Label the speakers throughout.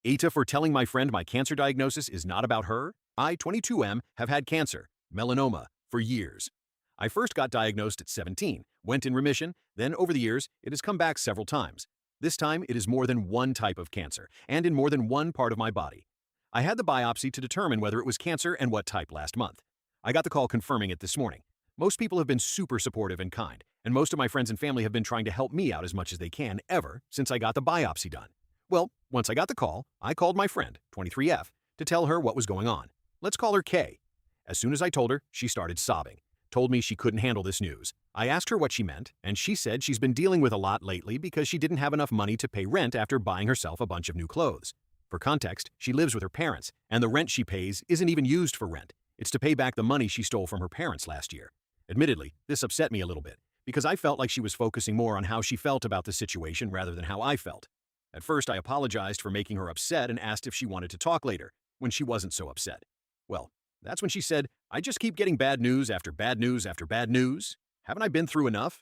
Speaker 1: ATA for telling my friend my cancer diagnosis is not about her. I, 22M, have had cancer, melanoma, for years. I first got diagnosed at 17, went in remission, then over the years, it has come back several times. This time, it is more than one type of cancer, and in more than one part of my body. I had the biopsy to determine whether it was cancer and what type last month. I got the call confirming it this morning. Most people have been super supportive and kind, and most of my friends and family have been trying to help me out as much as they can ever since I got the biopsy done. Well, once I got the call, I called my friend, 23F, to tell her what was going on. Let's call her K. As soon as I told her, she started sobbing, told me she couldn't handle this news. I asked her what she meant, and she said she's been dealing with a lot lately because she didn't have enough money to pay rent after buying herself a bunch of new clothes. For context, she lives with her parents, and the rent she pays isn't even used for rent. It's to pay back the money she stole from her parents last year. Admittedly, this upset me a little bit, because I felt like she was focusing more on how she felt about the situation rather than how I felt. At first, I apologized for making her upset and asked if she wanted to talk later, when she wasn't so upset. Well, that's when she said, "I just keep getting bad news after bad news after bad news. Haven't I been through enough?"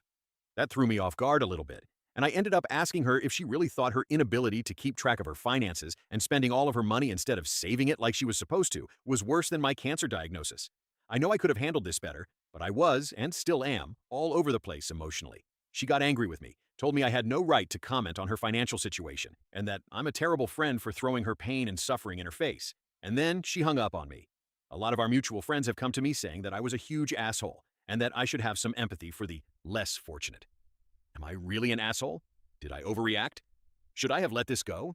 Speaker 1: That threw me off guard a little bit, and I ended up asking her if she really thought her inability to keep track of her finances and spending all of her money instead of saving it like she was supposed to was worse than my cancer diagnosis. I know I could have handled this better, but I was, and still am, all over the place emotionally. She got angry with me, told me I had no right to comment on her financial situation, and that I'm a terrible friend for throwing her pain and suffering in her face. And then she hung up on me. A lot of our mutual friends have come to me saying that I was a huge asshole, and that I should have some empathy for the less fortunate. Am I really an asshole? Did I overreact? Should I have let this go?